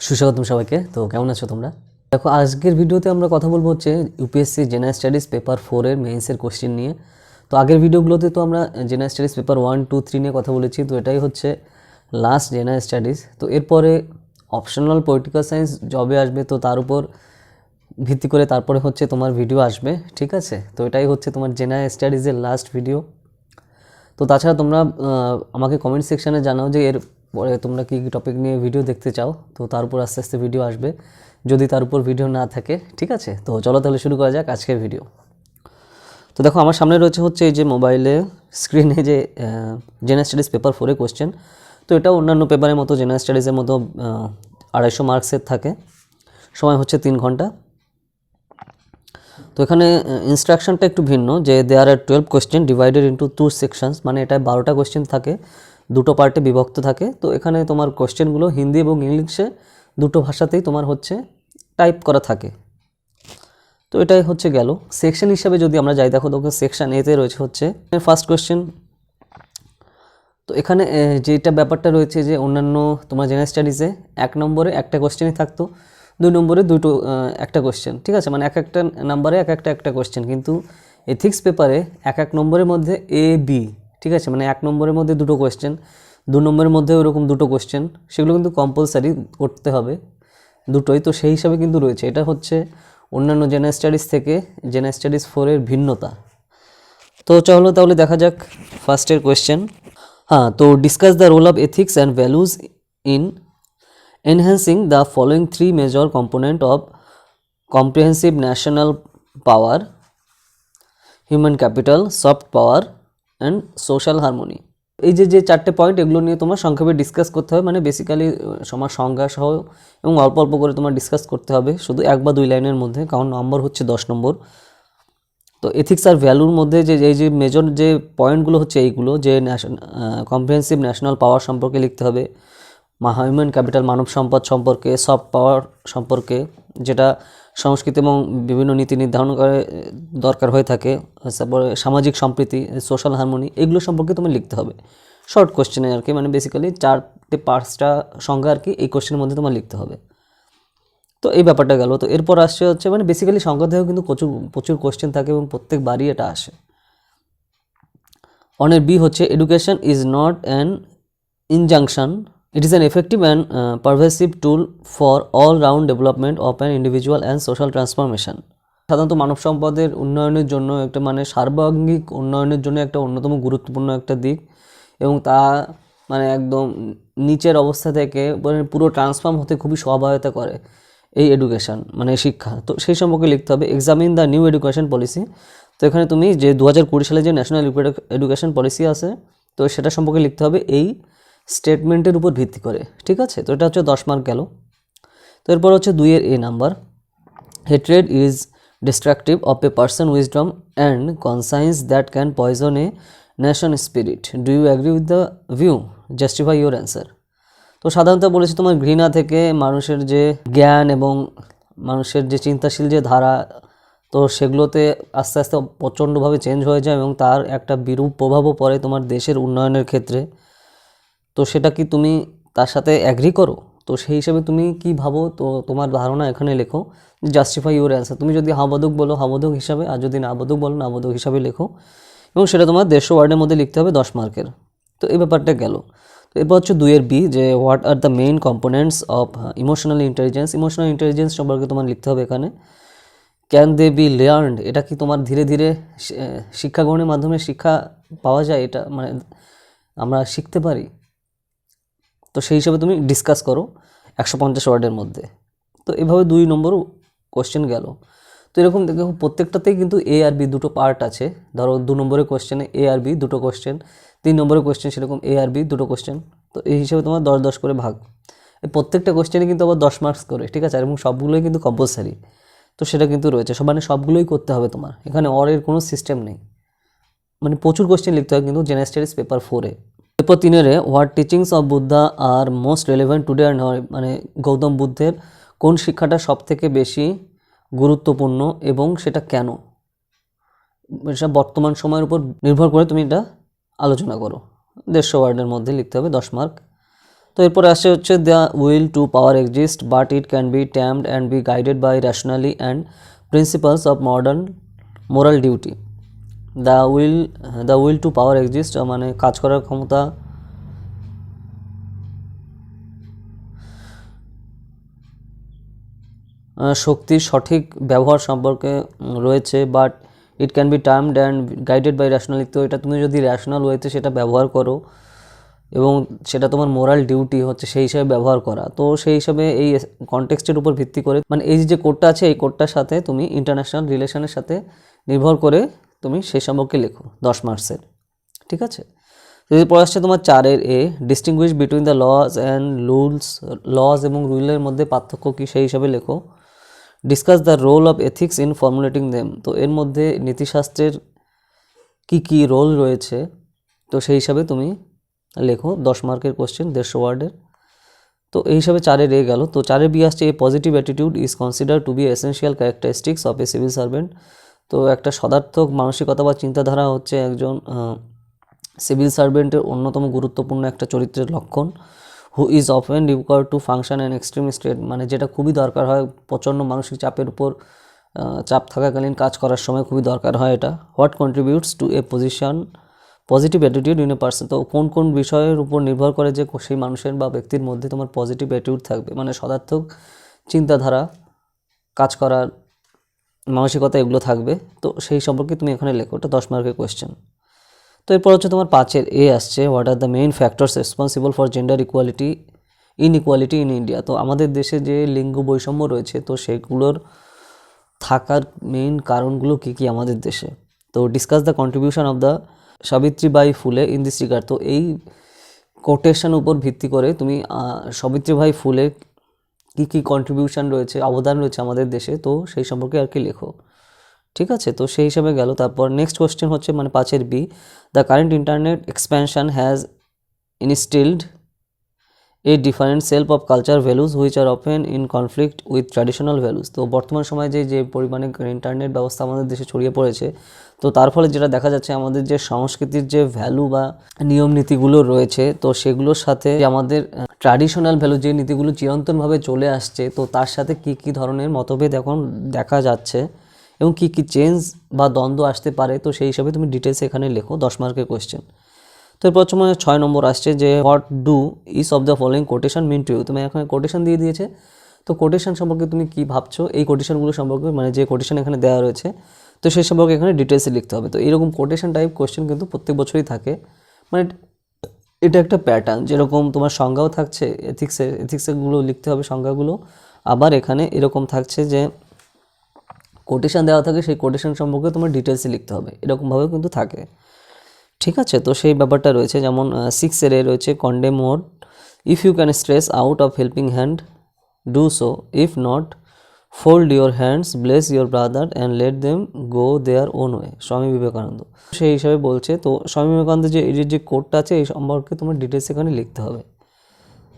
সুস্বাগতম সবাইকে। তো কেমন আছো তোমরা? দেখো, আজকের ভিডিওতে আমরা কথা বলবো হচ্ছে ইউপিএসসি জেনারেল স্টাডিজ পেপার 4 এর মেইনসের কোশ্চেন নিয়ে। তো আগের ভিডিওগুলোতে তো আমরা জেনারেল স্টাডিজ পেপার 1, 2, 3 নিয়ে কথা বলেছি। তো এটাই হচ্ছে লাস্ট জেনারেল স্টাডিজ। তো এরপরে অপশনাল পলিটিক্যাল সায়েন্স জবে আসবে, তো তার উপর ভিত্তি করে তারপরে হচ্ছে তোমার ভিডিও আসবে, ঠিক আছে? তো এটাই হচ্ছে তোমার জেনারেল স্টাডিজের লাস্ট ভিডিও। তো তাছাড়া তোমরা আমাকে কমেন্ট সেকশানে জানাও যে এর পরে তোমরা কী কী টপিক নিয়ে ভিডিও দেখতে চাও। তো তার উপর আস্তে আস্তে ভিডিও আসবে, যদি তার উপর ভিডিও না থাকে, ঠিক আছে? তো চলো তাহলে শুরু করা যাক আজকের ভিডিও। তো দেখো, আমার সামনে রয়েছে হচ্ছে এই যে মোবাইলে স্ক্রিনে যে জেনারেল স্টাডিজ পেপার 4 কোশ্চেন। তো এটা অন্যান্য পেপারের মতো জেনারেল স্টাডিজের মতো 250 মার্কসের থাকে, সময় হচ্ছে 3 ঘন্টা। তো এখানে ইনস্ট্রাকশনটা একটু ভিন্ন, যে দেয়ার আর 12 কোশ্চেন ডিভাইডেড ইন্টু 2 সেকশনস, মানে এটা 12টা কোশ্চেন থাকে, দুটো পার্টে বিভক্ত থাকে। তো এখানে তোমার কোশ্চেনগুলো হিন্দি এবং ইংলিশে দুটো ভাষাতেই তোমার হচ্ছে টাইপ করা থাকে। তো এটাই হচ্ছে গেল সেকশন হিসাবে। যদি আমরা যাই, দেখো সেকশন এতে রয়েছে হচ্ছে ফার্স্ট কোশ্চেন। তো এখানে যেটা ব্যাপারটা রয়েছে যে অন্যান্য তোমার জেনারেল স্টাডিজে 1 নম্বরে একটা কোশ্চেনই থাকতো, 2 নম্বরে একটা কোশ্চেন, ঠিক আছে? মানে একটা নাম্বারে একটা কোশ্চেন। কিন্তু এথিক্স পেপারে এক নম্বরের মধ্যে এ বি, ঠিক আছে? মানে 1 নম্বরের মধ্যে দুটো কোশ্চেন, 2 নম্বরের মধ্যে ওরকম দুটো কোশ্চেন, সেগুলো কিন্তু কম্পালসারি করতে হবে দুটোই। তো সেই হিসাবে কিন্তু রয়েছে, এটা হচ্ছে অন্যান্য জেনারেল স্টাডিজ থেকে জেনারেল স্টাডিজ 4 এর ভিন্নতা। তো চলো তাহলে দেখা যাক ফার্স্টের কোয়েশ্চেন। হ্যাঁ, তো discuss the role of ethics and values in enhancing the following 3 major component of comprehensive national power, human capital, soft power and social harmony. এই যে 4টে পয়েন্ট, এগুলো নিয়ে তোমার সংক্ষেপে ডিসকাস করতে হবে, মানে বেসিক্যালি তোমার সংজ্ঞা সহ এবং অল্প অল্প করে তোমার ডিসকাস করতে হবে, শুধু 1 বা 2 লাইনের মধ্যে, কারণ নম্বর হচ্ছে 10 নম্বর। তো এথিক্স আর ভ্যালুর মধ্যে যে মেজর যে পয়েন্টগুলো হচ্ছে এইগুলো, যে কম্প্রিহেন্সিভ ন্যাশনাল পাওয়ার সম্পর্কে লিখতে হবে, হিউম্যান ক্যাপিটাল মানব সম্পদ সম্পর্কে, সফট পাওয়ার সম্পর্কে যেটা সংস্কৃতি এবং বিভিন্ন নীতি নির্ধারণ করে দরকার হয়ে থাকে, তারপরে সামাজিক সম্প্রীতি, সোশ্যাল হারমোনি, এগুলো সম্পর্কে তোমার লিখতে হবে শর্ট কোশ্চেনে আর কি, মানে বেসিক্যালি 4-5টা সংজ্ঞা আর কি এই কোশ্চেনের মধ্যে তোমার লিখতে হবে। তো এই ব্যাপারটা গেল। তো এরপর আসছে হচ্ছে মানে বেসিক্যালি সংজ্ঞা থেকেও কিন্তু প্রচুর কোশ্চেন থাকে এবং প্রত্যেকবারই এটা আসে। অনের বি হচ্ছে education is not an injunction, it is an effective and pervasive tool for all round development of an individual and social transformation. সাধারণত মানব সম্পদের উন্নয়নের জন্য একটা মানে সার্বাঙ্গিক উন্নয়নের জন্য একটা অন্যতম গুরুত্বপূর্ণ একটা দিক, এবং তা মানে একদম নিচের অবস্থা থেকে পুরো ট্রান্সফর্ম হতে খুবই সহায়তা করে এই এডুকেশন, মানে শিক্ষা। তো সেই সম্পর্কে লিখতে হবে। Examine the new education policy. তো এখানে তুমি যে 2020 সালে যে ন্যাশনাল এডুকেশন পলিসি আছে, তো সেটা সম্পর্কে লিখতে হবে এই স্টেটমেন্টের উপর ভিত্তি করে, ঠিক আছে? তো এটা হচ্ছে 10 মার্ক গেল। তো এরপর হচ্ছে 2-এর A number, hatred is destructive of a person wisdom and conscience that can poison a nation spirit, do you agree with the view, justify your answer. তো সাধারণত বলেছি তোমার ঘৃণা থেকে মানুষের যে জ্ঞান এবং মানুষের যে চিন্তাশীল যে ধারা, তো সেগুলোতে আস্তে আস্তে প্রচণ্ডভাবে চেঞ্জ হয়ে যায় এবং তার একটা বিরূপ প্রভাবও পড়ে তোমার দেশের উন্নয়নের ক্ষেত্রে। তো সেটা কি তুমি তার সাথে অ্যাগ্রি করো? তো সেই হিসেবে তুমি কি ভাবো, তো তোমার ধারণা এখানে লেখো, জাস্টিফাই ইউর অ্যান্সার। তুমি যদি হাবোধক বলো হাবোধক হিসাবে, আর যদি নাবোধক বলো নাবোধক হিসাবে লেখো, এবং সেটা তোমার 150 ওয়ার্ডের মধ্যে লিখতে হবে 10 মার্কের। তো এই ব্যাপারটা গেল। তো এরপর হচ্ছে 2-এর বি, যে what are the main components of emotional intelligence. Emotional intelligence সম্পর্কে তোমার লিখতে হবে এখানে। ক্যান দে বি লার্নড, এটা কি তোমার ধীরে ধীরে শিক্ষা গ্রহণের মাধ্যমে শিক্ষা পাওয়া যায়, এটা মানে আমরা শিখতে পারি? তো সেই হিসাবে তুমি ডিসকাস করো 150 ওয়ার্ডের মধ্যে। তো এভাবে 2 নম্বর কোশ্চেন গেল। তো এরকম দেখো প্রত্যেকটাতেই কিন্তু এ আর বি দুটো পার্ট আছে। ধরো 2 নম্বরের কোশ্চেনে এ আর বি দুটো কোশ্চেন, 3 নম্বরের কোশ্চেন সেরকম এ আর বি দুটো কোশ্চেন। তো এই হিসেবে তোমার 10-10 করে ভাগ। এই প্রত্যেকটা কোশ্চেনে কিন্তু আবার 10 মার্কস করে, ঠিক আছে? এবং সবগুলোই কিন্তু কম্পালসারি। তো সেটা কিন্তু রয়েছে, মানে সবগুলোই করতে হবে তোমার, এখানে অরের কোনো সিস্টেম নেই। মানে প্রচুর কোশ্চেন লিখতে হয় কিন্তু জেনারেল স্টাডিজ পেপার 4-এ। এরপর 3-এর what teachings of Buddha are most relevant today and, মানে গৌতম বুদ্ধের কোন শিক্ষাটা সব থেকে বেশি গুরুত্বপূর্ণ এবং সেটা কেন, সেটা বর্তমান সময়ের উপর নির্ভর করে তুমি এটা আলোচনা করো। 150 ওয়ার্ডের মধ্যে লিখতে হবে 10 মার্ক। তো এরপরে আসছে হচ্ছে the will to power exist but it can be tamed and be guided by rationally and principles of modern moral duty. The will to power exist মানে কাজ করার ক্ষমতা, শক্তির সঠিক ব্যবহার সম্পর্কে রয়েছে, but it can be termed and guided by rationally. তো এটা তুমি যদি র্যাশনাল ওয়েতে সেটা ব্যবহার করো এবং সেটা তোমার মোরাল ডিউটি হচ্ছে সেই হিসাবে ব্যবহার করা। তো সেই হিসাবে এই কনটেক্সটের উপর ভিত্তি করে মানে এই যে কোডটা আছে এই কোডটার সাথে তুমি ইন্টারন্যাশনাল রিলেশনের সাথে নির্ভর করে তুমি সেই সম্পর্কে লেখো 10 মার্কসের। ঠিক আছে, যদি পরে আসছে তোমার 4-এর A, distinguish between the laws and rules, laws এবং রুলের মধ্যে পার্থক্য কী সেই হিসাবে লেখো। Discuss the role of ethics in formulating them, তো এর মধ্যে নীতিশাস্ত্রের কি কি রোল রয়েছে তো সেই হিসাবে তুমি লেখো। 10 মার্কের কোশ্চেন 150 ওয়ার্ডের। তো এই হিসাবে 4-এর এ গেল। তো 4-এর বি আসছে a positive attitude is consider to be essential characteristics of a civil servant. তো একটা সদার্থক মানসিকতা বা চিন্তাধারা হচ্ছে একজন সিভিল সার্ভেন্টের অন্যতম গুরুত্বপূর্ণ একটা চরিত্রের লক্ষণ। Who is often required to function and extreme state, মানে যেটা খুবই দরকার হয় প্রচণ্ড মানসিক চাপের উপর চাপ থাকাকালীন কাজ করার সময় খুবই দরকার হয় এটা। What contributes two A position positive attitude in a person, তো কোন কোন বিষয়ের উপর নির্ভর করে যে সেই মানুষের বা ব্যক্তির মধ্যে তোমার পজিটিভ অ্যাটিটিউড থাকবে, মানে সদার্থক চিন্তাধারা, কাজ করার মানসিকতা এগুলো থাকবে। তো সেই সম্পর্কে তুমি এখানে লেখো, ওটা 10 মার্কের কোয়েশ্চেন। তো এরপর হচ্ছে তোমার 5-এর এ আসছে what are the main factors responsible for gender inequality in India. তো আমাদের দেশে যে লিঙ্গ বৈষম্য রয়েছে তো সেগুলোর থাকার মেইন কারণগুলো কী কী আমাদের দেশে। তো discuss the contribution of the Savitribai ফুলে ইন দিস রিগার্ড, তো এই কোটেশন উপর ভিত্তি করে তুমি সাবিত্রীবাই ফুলের কী কী কন্ট্রিবিউশন রয়েছে, অবদান রয়েছে আমাদের দেশে, তো সেই সম্পর্কে আর কি লেখো। ঠিক আছে, তো সেই হিসাবে গেল। তারপর নেক্সট কোয়েশ্চেন হচ্ছে মানে 5-এর B, the current internet expansion has instilled a different self of culture values which are often in conflict with traditional values. তো বর্তমান সময়ে যে পরিমাণে ইন্টারনেট ব্যবস্থা আমাদের দেশে ছড়িয়ে পড়েছে তো তার ফলে যেটা দেখা যাচ্ছে আমাদের যে সংস্কৃতির যে ভ্যালু বা নিয়ম নীতিগুলো রয়েছে তো সেগুলোর সাথে আমাদের ট্র্যাডিশনাল ভ্যালু যে নীতিগুলো চিরন্তনভাবে চলে আসছে তো তার সাথে কি কি ধরনের মতভেদ এখন দেখা যাচ্ছে এবং কি কি চেঞ্জ বা দ্বন্দ্ব আসতে পারে, তো সেই হিসাবে তুমি ডিটেলস এখানে লেখো। 10 মার্কের কোয়েশ্চেন। তো প্রথমে 6 নম্বর আসছে যে what do is of the following quotation mean to you, তুমি এখানে কোটেশন দিয়ে দিয়েছে। তো কোটেশন সম্পর্কে তুমি কি ভাবছো, এই কোটেশনগুলো সম্পর্কে মানে যে কোটেশন এখানে দেওয়া রয়েছে তো সেই সম্পর্কে এখানে ডিটেলসে লিখতে হবে। তো এরকম কোটেশন টাইপ কোয়েশ্চেন কিন্তু প্রত্যেক বছরই থাকে, মানে এটা একটা প্যাটার্ন। যেরকম তোমার সংজ্ঞাও থাকছে এথিক্সেরগুলো লিখতে হবে সংজ্ঞাগুলো, আবার এখানে এরকম থাকছে যে কোটেশন দেওয়া থাকে সেই কোটেশন সম্পর্কে তোমার ডিটেলসে লিখতে হবে, এরকমভাবেও কিন্তু থাকে। ঠিক আছে, তো সেই ব্যাপারটা রয়েছে। যেমন 6-এর এ রয়েছে condemn mode, if you can stretch out of helping hand do so, if not fold your hands, bless your brother and let them go their own way, Swami Vivekananda সেই হিসাবে বলছে। তো স্বামী বিবেকানন্দের যে কোডটা আছে এই সম্পর্কে তোমার ডিটেলস এখানে লিখতে হবে।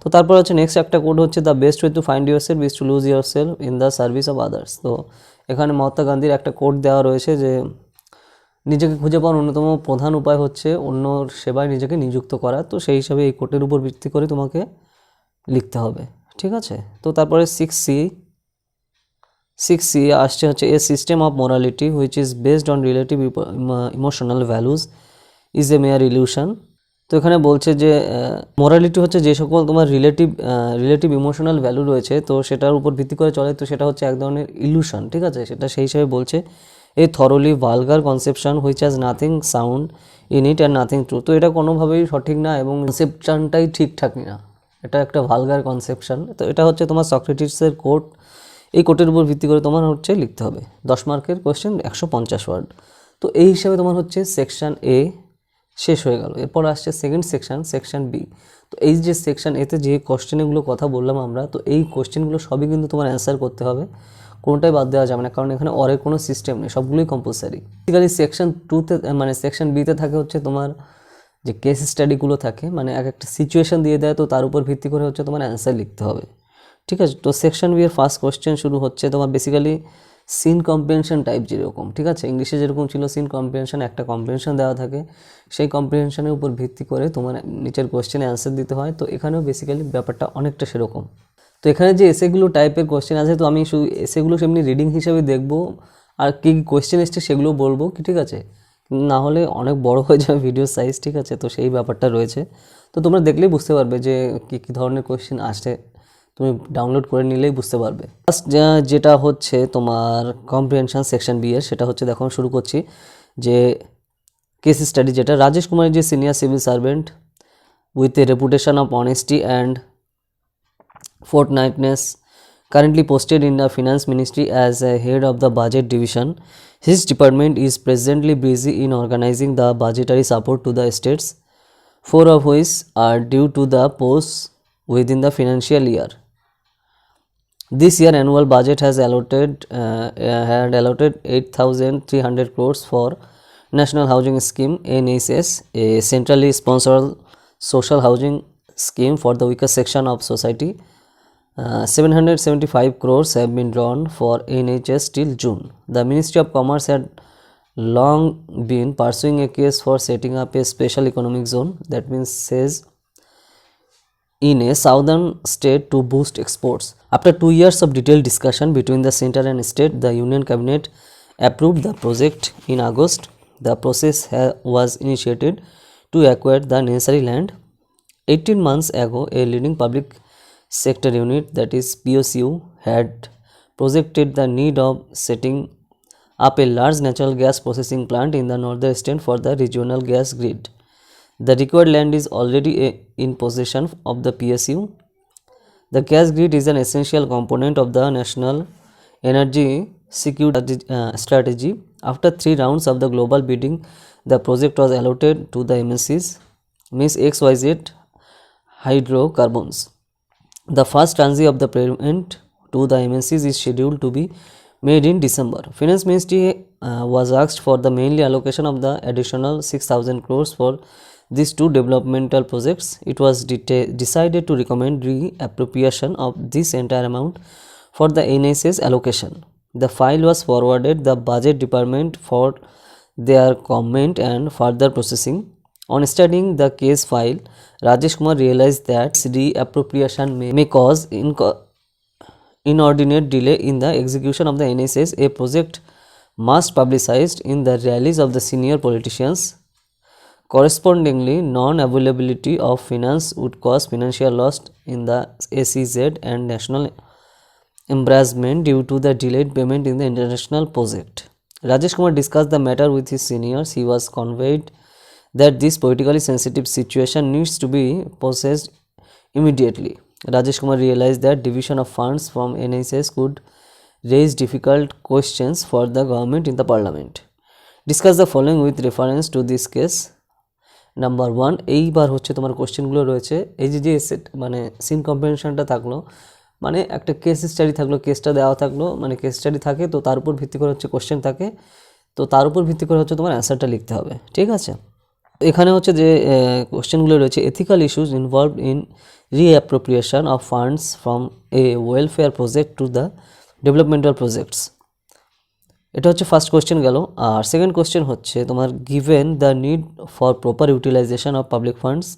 তো তারপর হচ্ছে নেক্সট একটা কোড হচ্ছে the best way to find your self is to lose your self in the service of others. তো এখানে মহাত্মা গান্ধীর একটা কোড দেওয়া রয়েছে যে নিজেকে খুঁজে পাওয়ার অন্যতম প্রধান উপায় হচ্ছে অন্যর সেবায় নিজেকে নিযুক্ত করা। তো সেই হিসাবে এই কোডের উপর ভিত্তি করে তোমাকে লিখতে হবে। ঠিক আছে, তো তারপরে 6C আসছে হচ্ছে a system of morality which is based on relative emotional values is a mere illusion. তো এখানে বলছে যে মোরালিটি হচ্ছে যে সকল তোমার রিলেটিভ ইমোশনাল ভ্যালু রয়েছে তো সেটার উপর ভিত্তি করে চলে, তো সেটা হচ্ছে এক ধরনের ইলিউশন। ঠিক আছে, সেটা সেই হিসাবে বলছে a thoroughly vulgar conception which has nothing sound in it and nothing true. তো এটা কোনোভাবেই সঠিক না এবং কনসেপশনটাই ঠিকঠাক না, এটা একটা ভালগার কনসেপশন। তো এটা হচ্ছে তোমার সক্রেটিসের কোট, এই কোটের উপর ভিত্তি করে তোমার হচ্ছে লিখতে হবে। 10 মার্কের কোয়েশ্চেন 150 ওয়ার্ড। তো এই হিসাবে তোমার হচ্ছে সেকশন এ শেষ হয়ে গেল। এরপর আসছে সেকেন্ড সেকশন বি। তো এই যে সেকশন এতে যে কোশ্চেনগুলো কথা বললাম আমরা, তো এই কোশ্চেনগুলো সবই কিন্তু তোমার অ্যান্সার করতে হবে, কোনটাই বাদ দেওয়া যাবে না, কারণ এখানে অরের কোনো সিস্টেম নেই, সবগুলোই কম্পালসারি। বেসিক্যালি সেকশন 2তে মানে সেকশন বিতে থাকে হচ্ছে তোমার যে কেস স্টাডিগুলো থাকে, মানে এক একটা সিচুয়েশন দিয়ে দেয় তো তার উপর ভিত্তি করে হচ্ছে তোমার অ্যান্সার লিখতে হবে। ঠিক আছে, তো সেকশন বি এর ফার্স্ট কোশ্চেন শুরু হচ্ছে তোমার বেসিক্যালি সিন কম্প্রিহেনশন টাইপ যেরকম, ঠিক আছে, ইংলিশে যেরকম ছিল সিন কম্প্রিহেনশন, একটা কম্প্রিহেনশন দেওয়া থাকে, সেই কম্প্রিহেনশনের উপর ভিত্তি করে তোমার নিচের কোশ্চেনে অ্যান্সার দিতে হয়। তো এখানেও বেসিক্যালি ব্যাপারটা অনেকটা সেরকম। তো এখানে যে এসেগুলো টাইপের কোশ্চেন আছে, তো আমি শুধু এসেগুলো সেমনি রিডিং হিসেবে দেখবো, আর কী কী কোশ্চেন এসছে সেগুলো বলবো কি, ঠিক আছে, না হলে অনেক বড় হয়ে যাবে ভিডিও সাইজ, ঠিক আছে, তো সেই ব্যাপারটা রয়েছে। তো তোমরা দেখলেই বুঝতে পারবে যে কী কী ধরনের কোশ্চেন আসছে, তুমি ডাউনলোড করে নিলেই বুঝতে পারবে। ফার্স্ট যেটা হচ্ছে তোমার কম্প্রিহেনশন সেকশন বি এর, সেটা হচ্ছে দেখো শুরু করছি যে কেস স্টাডি, যেটা রাজেশ কুমার যে senior civil servant with a reputation of honesty and forthnightness, currently posted in the finance ministry as a head of the budget division. His department is presently busy in organizing the budgetary support to the states, 4 of which are due to the posts within the financial year. This year annual budget has allotted 8,300 crores for National Housing Scheme NHS, a centrally sponsored social housing scheme for the weaker section of society. 775 crores have been drawn for NHS till June. The Ministry of Commerce had long been pursuing a case for setting up a special economic zone, that means says, in a southern state to boost exports. After 2 years of detailed discussion between the centre and state, the Union Cabinet approved the project in August. The process was initiated to acquire the necessary land. 18 months ago, a leading public sector unit, that is PSU, had projected the need of setting up a large natural gas processing plant in the northeastern for the regional gas grid. The required land is already in possession of the PSU. The gas grid is an essential component of the national energy security strategy. After 3 rounds of the global bidding, the project was allotted to the MNCs, means XYZ Hydrocarbons. The first tranche of the payment to the MNCs is scheduled to be made in December. Finance Ministry was asked for the mainly allocation of the additional 6,000 crores for these 2 developmental projects. It was decided to recommend reappropriation of this entire amount for the NHS allocation. The file was forwarded the budget department for their comment and further processing. On studying the case file, Rajesh Kumar realized that reappropriation may cause inordinate delay in the execution of the NHS. A project must publicized in the rallies of the senior politicians. Correspondingly, non-availability of finance would cause financial loss in the SEZ and national embarrassment due to the delayed payment in the international project. Rajesh Kumar discussed the matter with his seniors. He was conveyed that this politically sensitive situation needs to be processed immediately. Rajesh Kumar realized that division of funds from NHS could raise difficult questions for the government in the parliament. Discuss the following with reference to this case. Number 1, এইবার হচ্ছে তোমার কোশ্চেনগুলো রয়েছে, এই যে মানে scene কম্প্রিহেনশনটা থাকলো, মানে একটা কেস স্টাডি থাকলো, কেসটা দেওয়া থাকলো, মানে কেস স্টাডি থাকে, তো তার উপর ভিত্তি করে হচ্ছে কোশ্চেন থাকে, তো তার উপর ভিত্তি করে হচ্ছে তোমার অ্যান্সারটা লিখতে হবে, ঠিক আছে। এখানে হচ্ছে যে কোশ্চেনগুলো রয়েছে, ethical issues involved in reappropriation of funds from a welfare project to the developmental projects, এটা হচ্ছে ফার্স্ট কোশ্চেন গেল। আর সেকেন্ড কোশ্চেন হচ্ছে তোমার, given the need for proper utilisation of public funds,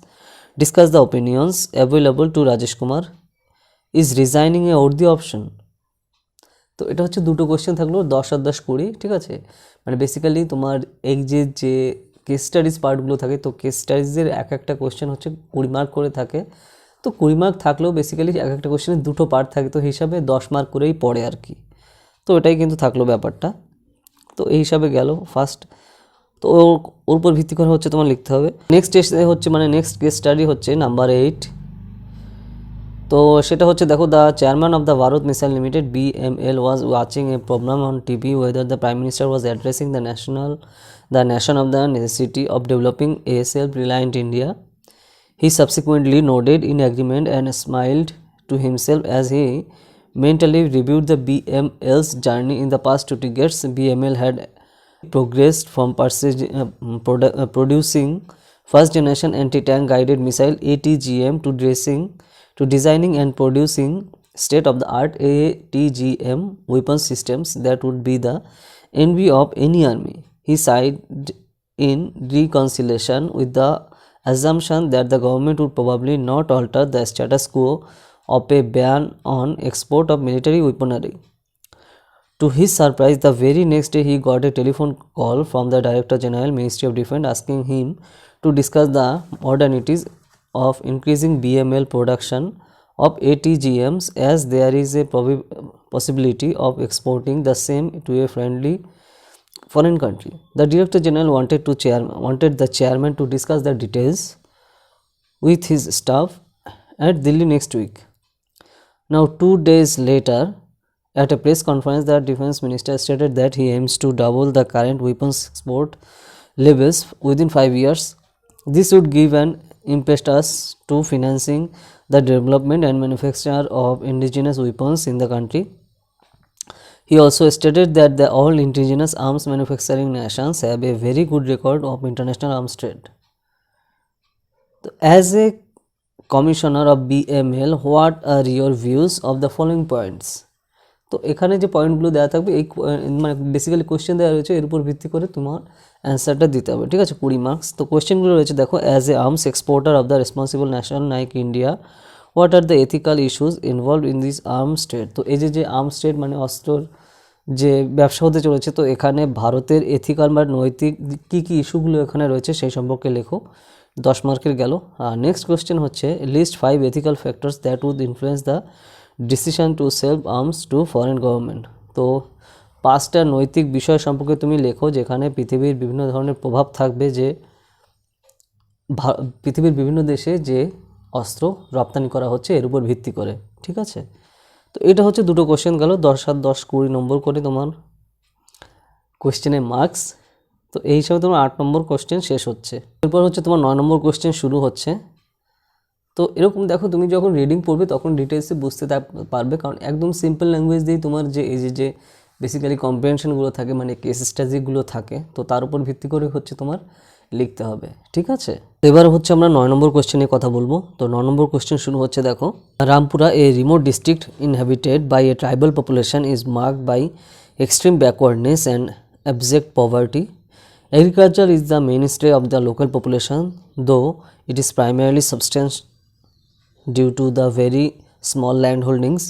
discuss the opinions available to Rajesh Kumar, is resigning A worthy option. তো এটা হচ্ছে দুটো question থাকলো, 10 আর 10 20, ঠিক আছে। মানে বেসিক্যালি তোমার এই যে কেস স্টাডিজ পার্টগুলো থাকে, তো কেস স্টাডিজের এক একটা কোশ্চেন হচ্ছে 20 মার্ক করে থাকে, তো 20 মার্ক থাকলেও বেসিক্যালি এক একটা কোশ্চেনের দুটো পার্ট থাকে, তো হিসাবে 10 মার্ক করেই পড়ে আর কি। তো এটাই কিন্তু থাকলো ব্যাপারটা, তো এই হিসাবে গেল ফার্স্ট। তো ওর উপর ভিত্তি করে হচ্ছে তোমার লিখতে হবে। নেক্সট হচ্ছে মানে নেক্সট কেস স্টাডি হচ্ছে নাম্বার 8। তো সেটা হচ্ছে দেখো, the chairman of the Bharat missile limited BML was watching a programme on TV whether the Prime Minister was addressing the nation of the necessity of developing a self-reliant India. He subsequently nodded in agreement and smiled to himself as he mentally reviewed the BML's journey in the past 2 decades. BML had progressed from producing first generation anti-tank guided missile ATGM to designing and producing state of the art ATGM weapon systems that would be the envy of any army. He sighed in reconciliation with the assumption that the government would probably not alter the status quo of a ban on export of military weaponry. To his surprise, the very next day he got a telephone call from the Director General Ministry of Defence asking him to discuss the modernities of increasing BML production of ATGMs, as there is a possibility of exporting the same to a friendly foreign country. The Director General wanted the chairman to discuss the details with his staff at Delhi next week. Now, 2 days later, at a press conference, the defense minister stated that he aims to double the current weapons export levels within 5 years. This would give an impetus to financing the development and manufacture of indigenous weapons in the country. He also stated that all indigenous arms manufacturing nations have a very good record of international arms trade. As a commissioner of BML, what are your views of the following points? তো এখানে যে পয়েন্টগুলো দেওয়া থাকবে এই মানে basically question দেওয়া রয়েছে, এর উপর ভিত্তি করে তোমার অ্যান্সারটা দিতে হবে, ঠিক আছে? 20 মার্কস। তো কোশ্চেনগুলো রয়েছে দেখো, as a arms exporter of the responsible nation like India, what are the ethical issues involve in this arms trade? তো এই যে আর্মস ট্রেড মানে অস্ত্রর যে ব্যবসা হতে চলেছে, তো এখানে ভারতের এথিক্যাল বা নৈতিক কী কী ইস্যুগুলো এখানে রয়েছে সেই সম্পর্কে লেখো। 10 মার্কের গেল। নেক্সট কোশ্চেন হচ্ছে, list 5 ethical factors that would influence the decision to sell arms to foreign government. তো 5টা নৈতিক বিষয় সম্পর্কে তুমি লেখো যেখানে পৃথিবীর বিভিন্ন ধরনের প্রভাব থাকবে, যে পৃথিবীর বিভিন্ন দেশে যে অস্ত্র রপ্তানি করা হচ্ছে এর উপর ভিত্তি করে, ঠিক আছে? তো এটা হচ্ছে দুটো কোশ্চেন গেল, 10 আর 10 20 নম্বর করে তোমার কোশ্চেনের মার্কস। তো এই হিসাবে তোমার 8 নম্বর কোশ্চেন শেষ হচ্ছে। এরপর হচ্ছে তোমার 9 নম্বর কোশ্চেন শুরু হচ্ছে। তো এরকম দেখো, তুমি যখন রিডিং পড়বে তখন ডিটেলসে বুঝতে পারবে, কারণ একদম সিম্পল ল্যাঙ্গুয়েজ দিয়ে তোমার যে এই যে বেসিক্যালি কম্প্রিহেনশনগুলো থাকে, মানে কেস স্টাডিগুলো থাকে, তো তার উপর ভিত্তি করে হচ্ছে তোমার লিখতে হবে, ঠিক আছে? এবার হচ্ছে আমরা 9 নম্বর কোশ্চেনে কথা বলবো। তো 9 নম্বর কোশ্চেন শুরু হচ্ছে দেখো, Rampura a remote district inhabited by a tribal population is marked by extreme backwardness and abject poverty. Agriculture is the mainstay of the local population, though it is primarily subsistence due to the very small land holdings.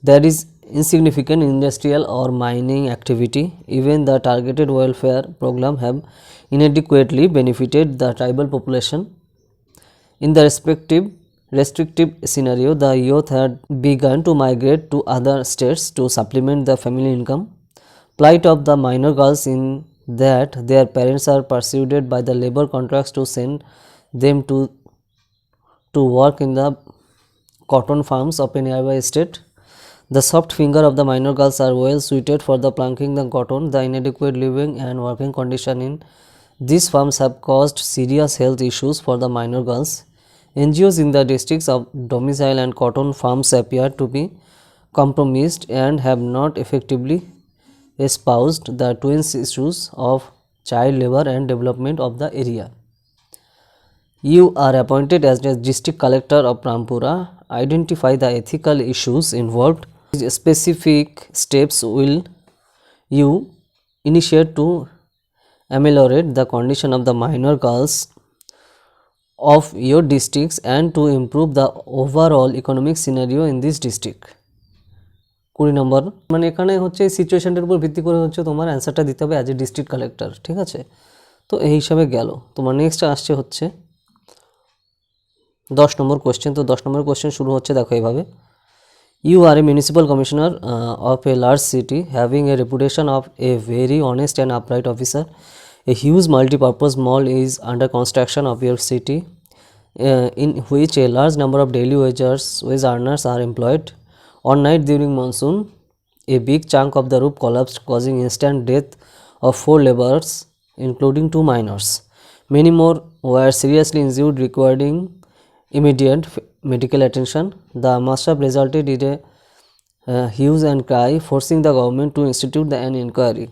There is insignificant industrial or mining activity. Even the targeted welfare program have inadequately benefited the tribal population. In the restrictive scenario, the youth had begun to migrate to other states to supplement the family income. Plight of the minor girls in that their parents are persuaded by the labor contracts to send them to work in the cotton farms of a nearby state. The soft finger of the minor girls are well suited for the planting the cotton. The inadequate living and working condition in these farms have caused serious health issues for the minor girls. NGOs in the districts of domicile and cotton farms appear to be compromised and have not effectively espoused the twin issues of child labor and development of the area. You are appointed as the district collector of Rampura. Identify the ethical issues involved. Specific steps will you initiate to ameliorate the condition of the minor girls of your districts and to improve the overall economic scenario in this district? 20 নম্বর, মানে এখানে হচ্ছে সিচুয়েশনটার উপর ভিত্তি করে হচ্ছে তোমার অ্যান্সারটা দিতে হবে অ্যাজ এ ডিস্ট্রিক্ট কালেক্টর, ঠিক আছে? তো এই হিসাবে গেল। তোমার নেক্সট আসছে হচ্ছে 10 নম্বর কোশ্চেন। তো 10 নম্বর কোশ্চেন শুরু হচ্ছে দেখো এইভাবে, you are a municipal commissioner of a large city having a reputation of a very honest and upright officer. A huge multipurpose mall is under construction of your city in which a large number of daily wage earners are employed. On night during monsoon, a big chunk of the roof collapsed, causing instant death of 4 laborers, including 2 minors. Many more were seriously injured, requiring immediate medical attention. The mashup resulted in a hue and cry, forcing the government to institute an inquiry.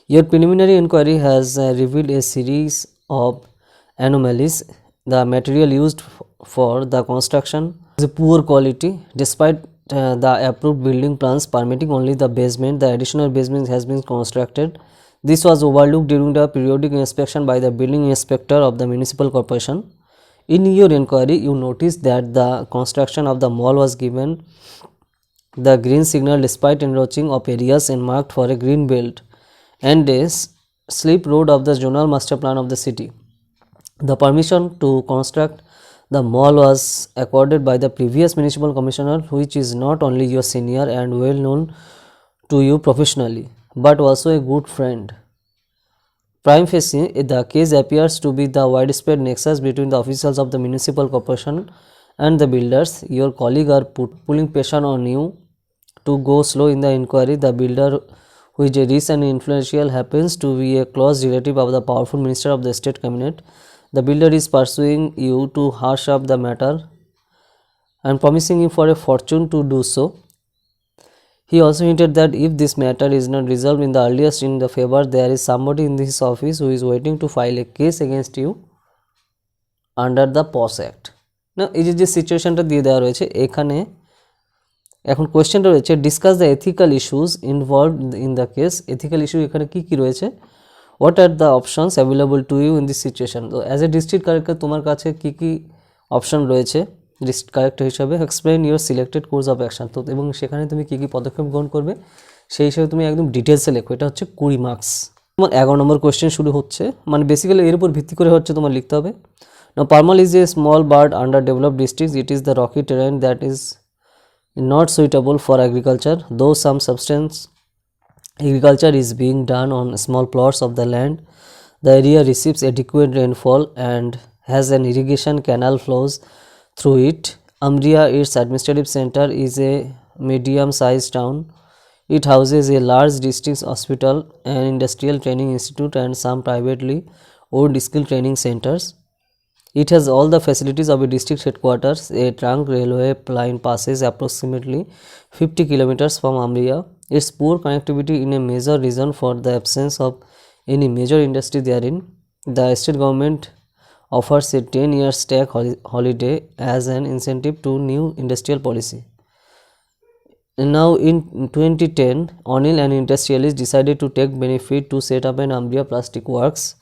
Your preliminary inquiry has revealed a series of anomalies. The material used for the construction is poor quality. Despite the approved building plans permitting only the basement. The additional basement has been constructed. This was overlooked during the periodic inspection by the building inspector of the municipal corporation. In your inquiry, you noticed that the construction of the mall was given the green signal despite encroaching of areas and marked for a green belt and a slip road of the zonal master plan of the city. The permission to construct the mall was accorded by the previous municipal commissioner, which is not only your senior and well known to you professionally, but also a good friend. Prime facie, the case appears to be the widespread nexus between the officials of the municipal corporation and the builders. Your colleagues are pulling pressure on you to go slow in the inquiry. The builder, who is rich and influential, happens to be a close relative of the powerful minister of the state cabinet. The builder is pursuing you to hush up the matter and promising you for a fortune to do so. He also hinted that if this matter is not resolved in the earliest in the favor, there is somebody in his office who is waiting to file a case against you under the POS Act. Now, এই যে সিচুয়েশনটা দিয়ে দেওয়া রয়েছে এখানে, এখন কোয়েশ্চেনটা রয়েছে discuss the ethical issues involved in the case. Ethical issue এখানে কি কি রয়েছে, what are the options available to you in this situation. তো অ্যাজ এ ডিস্ট্রিক্ট কালেক্টর তোমার কাছে কি কি অপশন রয়েছে ডিস্ট্রিক্ট কালেক্টর হিসাবে, explain your selected course of action. তো এবং সেখানে তুমি কী কী পদক্ষেপ গ্রহণ করবে সেই হিসেবে তুমি একদম ডিটেলসে লেখো। এটা হচ্ছে 20 মার্কস। তোমার 11 নম্বর কোয়েশ্চেন শুরু হচ্ছে, মানে বেসিক্যালি এর উপর ভিত্তি করে হচ্ছে তোমার লিখতে হবে। Now, Parmal is a small but underdeveloped district. It is the rocky terrain that is not suitable for agriculture, though some substance agriculture is being done on small plots of the land. The area receives adequate rainfall and has an irrigation canal flows through it. Umbria, its administrative center, is a medium-sized town. It houses a large district hospital, an industrial training institute, and some privately owned skill training centers. It has all the facilities of a district headquarters. A trunk railway line passes approximately 50 kilometers from Umbria. Its poor connectivity in a major reason for the absence of any major industry therein. The state government offers a 10-year tax holiday as an incentive to new industrial policy. Now, in 2010, Anil, an industrialist, decided to take benefit to set up an Umbria plastic works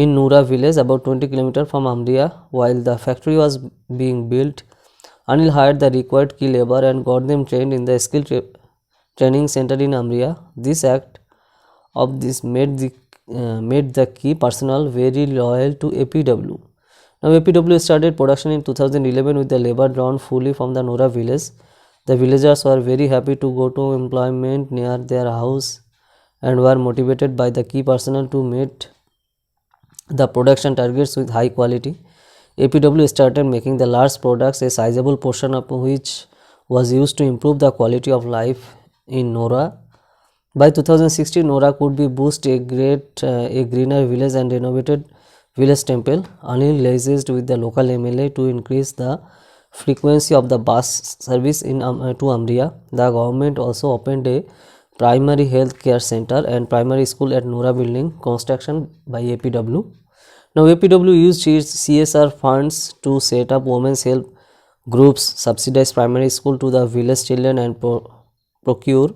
in Noora village, about 20 km from Umbria. While the factory was being built, Anil hired the required key labor and got them trained in the skill training center in Umbria. This act of this made the key personnel very loyal to APW. Now, APW started production in 2011 with the labor drawn fully from the Noora village. The villagers were very happy to go to employment near their house and were motivated by the key personnel to meet the production targets with high quality. APW started making the large products, a sizable portion of which was used to improve the quality of life in Noora. By 2016, Noora could be boost a greener village and renovated village temple. Anil liaised with the local MLA to increase the frequency of the bus service to Umbria. The government also opened a primary health care center and primary school at Noora building, construction by APW. Now, APW used its CSR funds to set up women's help groups, subsidize primary school to the village children, and procure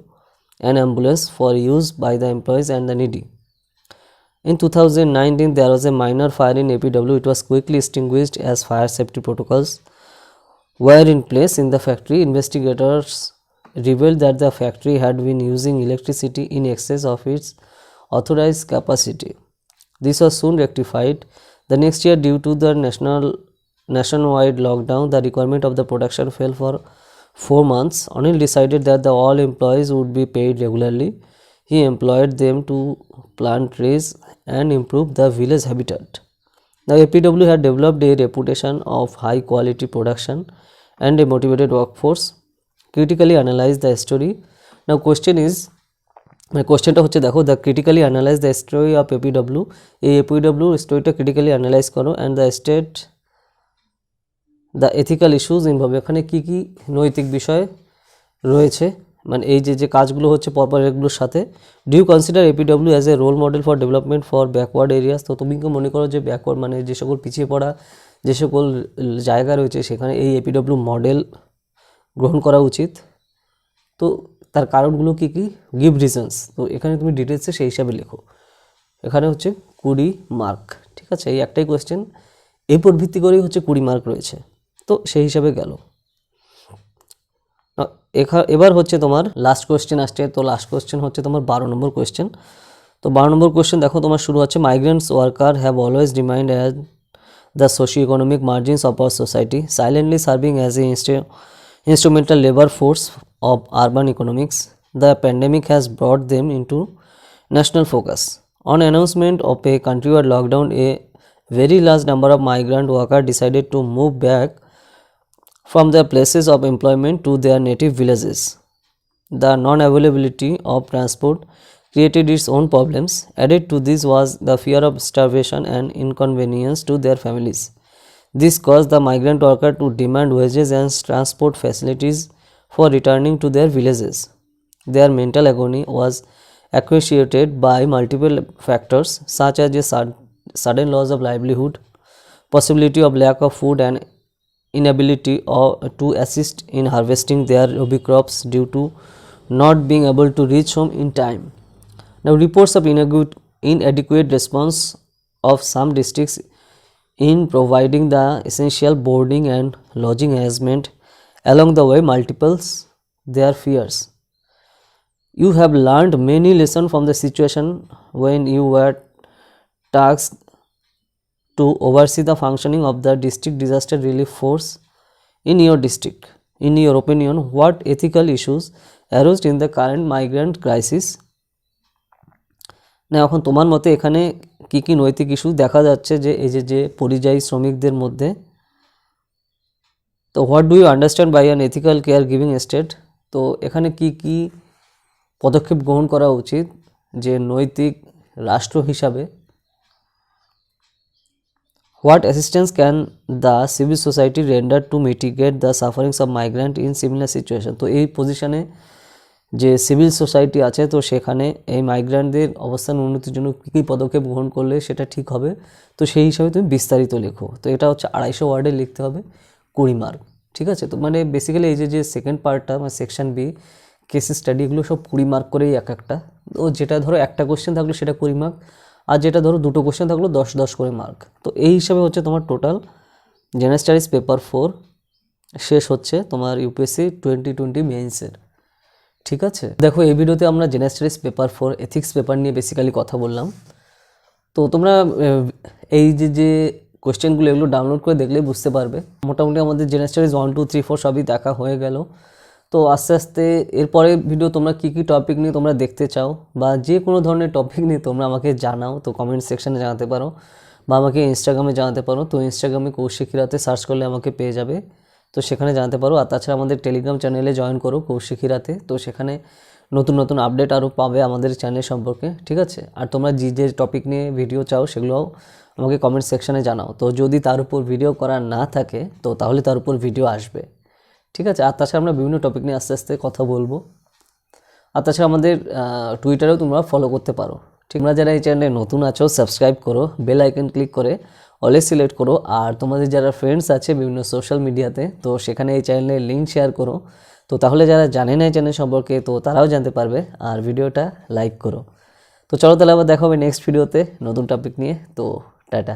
an ambulance for use by the employees and the needy. In 2019, there was a minor fire in APW. It was quickly extinguished as fire safety protocols were in place in the factory. Investigators revealed that the factory had been using electricity in excess of its authorized capacity. This was soon rectified. The next year, due to the nationwide lockdown, the requirement of the production fell for 4 months. Anil decided that all employees would be paid regularly. He employed them to plant trees and improve the village habitat. Now, APW had developed a reputation of high quality production and a motivated workforce. Critically analyze the story. Now, কোয়েশ্চেনটা হচ্ছে দেখো, the critically analyse the story of APW। এই APW স্টোরিটা critically analyse করো and the ethical issues involve. এখানে কী কী নৈতিক বিষয় রয়েছে, মানে এই যে কাজগুলো হচ্ছে পরপর এগুলোর সাথে। Do you consider APW as a role model for development for backward areas? তো তুমি কি মনে করো যে ব্যাকওয়ার্ড মানে যে সকল পিছিয়ে পড়া যে সকল জায়গা রয়েছে সেখানে এই APW মডেল গ্রহণ করা উচিত। তো তার কারণগুলো কী কী, গিভ রিজনস। তো এখানে তুমি ডিটেলসে সেই হিসাবে লেখো। এখানে হচ্ছে 20 মার্ক, ঠিক আছে, এই একটাই কোয়েশ্চেন, এর উপর ভিত্তি করেই হচ্ছে 20 মার্ক রয়েছে, তো সেই হিসাবে গেল। এবার হচ্ছে তোমার লাস্ট কোয়েশ্চেন আসছে। তো লাস্ট কোয়েশ্চেন হচ্ছে তোমার 12 নম্বর কোয়েশ্চেন। তো 12 নম্বর কোয়েশ্চেন দেখো তোমার শুরু হচ্ছে, migrants worker have always remind as the socio-economic margins of our society, silently serving as a instrumental labor force of urban economics. The pandemic has brought them into national focus. On announcement of a countrywide lockdown, a very large number of migrant workers decided to move back from their places of employment to their native villages. The non-availability of transport created its own problems. Added to this was the fear of starvation and inconvenience to their families. This caused the migrant worker to demand wages and transport facilities for returning to their villages. Their mental agony was accentuated by multiple factors such as a sudden loss of livelihood, possibility of lack of food, and inability to assist in harvesting their rabi crops due to not being able to reach home in time. Now, reports of inadequate response of some districts in providing the essential boarding and lodging arrangement along the way multiples their fears. You have learned many lessons from the situation when you were tasked to oversee the functioning of the district disaster relief force in your district. In your opinion, what ethical issues arose in the current migrant crisis? না, এখন তোমার মতে এখানে কি কি নৈতিক issue দেখা যাচ্ছে যে এই যে পরিযায়ী শ্রমিকদের মধ্যে। তো what do you understand by an ethical care giving state? তো এখানে কি কি পদক্ষেপ গ্রহণ করা উচিত যে নৈতিক রাষ্ট্র হিসাবে? What assistance can the civil society render two mitigate the sufferings of migrant in similar situation? তো এই পজিশনে যে সিভিল সোসাইটি আছে, তো সেখানে এই মাইগ্রেন্টদের অবস্থান উন্নতির জন্য কী কী পদক্ষেপ গ্রহণ করলে সেটা ঠিক হবে, তো সেই হিসাবে তুমি বিস্তারিত লেখো। তো এটা হচ্ছে 250 ওয়ার্ডে লিখতে হবে, 20 মার্ক, ঠিক আছে। তো মানে বেসিক্যালি এই যে সেকেন্ড পার্টটা মানে সেকশন বি কেস স্টাডি, এগুলো সব 20 মার্ক করেই এক একটা। তো যেটা ধরো একটা কোশ্চেন থাকলো সেটা 20 মার্ক, আর যেটা ধরো দুটো কোশ্চেন থাকলো 10-10 করে মার্ক। তো এই হিসাবে হচ্ছে তোমার টোটাল জেনারেল স্টাডিজ পেপার 4 শেষ হচ্ছে তোমার ইউপিএসসি 2020 মেইনসের, ঠিক আছে। দেখো এই ভিডিওতে আমরা general studies paper 4 ethics paper নিয়ে বেসিক্যালি কথা বললাম। তো তোমরা এই যে কোশ্চেনগুলো এগুলো ডাউনলোড করে দেখলেই বুঝতে পারবে। মোটামুটি আমাদের জেনারেল স্টাডিজ 1, 2, 3, 4 সবই দেখা হয়ে গেল। তো আস্তে আস্তে এরপরে ভিডিও তোমরা কী কী টপিক নিয়ে তোমরা দেখতে চাও বা যে কোনো ধরনের টপিক নিয়ে তোমরা আমাকে জানাও, তো কমেন্ট সেকশানে জানাতে পারো বা আমাকে ইনস্টাগ্রামে জানাতে পারো। তো ইনস্টাগ্রামে কৌশিক হিরাতে সার্চ করলে আমাকে পেয়ে যাবে, তো সেখানে জানাতে পারো। আর তাছাড়া আমাদের টেলিগ্রাম চ্যানেলে জয়েন করো কৌশিক হিরাতে, তো সেখানে নতুন নতুন আপডেট আরও পাবে আমাদের চ্যানেল সম্পর্কে, ঠিক আছে। আর তোমরা যে টপিক নিয়ে ভিডিও চাও সেগুলোও আমাকে কমেন্ট সেকশানে জানাও। তো যদি তার উপর ভিডিও করা না থাকে তো তাহলে তার উপর ভিডিও আসবে, ঠিক আছে। আর তাছাড়া আমরা বিভিন্ন টপিক নিয়ে আস্তে আস্তে কথা বলবো। আর তাছাড়া আমাদের টুইটারেও তোমরা ফলো করতে পারো, ঠিক। তোমরা যারা এই চ্যানেলে নতুন আছো সাবস্ক্রাইব করো, বেল আইকন ক্লিক করে অলে সিলেক্ট করো। আর তোমাদের যারা ফ্রেন্ডস আছে বিভিন্ন সোশ্যাল মিডিয়াতে, তো সেখানে এই চ্যানেলের লিঙ্ক শেয়ার করো। তো তাহলে যারা জানে না এই চ্যানেল সম্পর্কে তো তারাও জানতে পারবে। আর ভিডিওটা লাইক করো। তো চলো তাহলে আবার দেখা হবে নেক্সট ভিডিওতে নতুন টপিক নিয়ে। তো টাটা।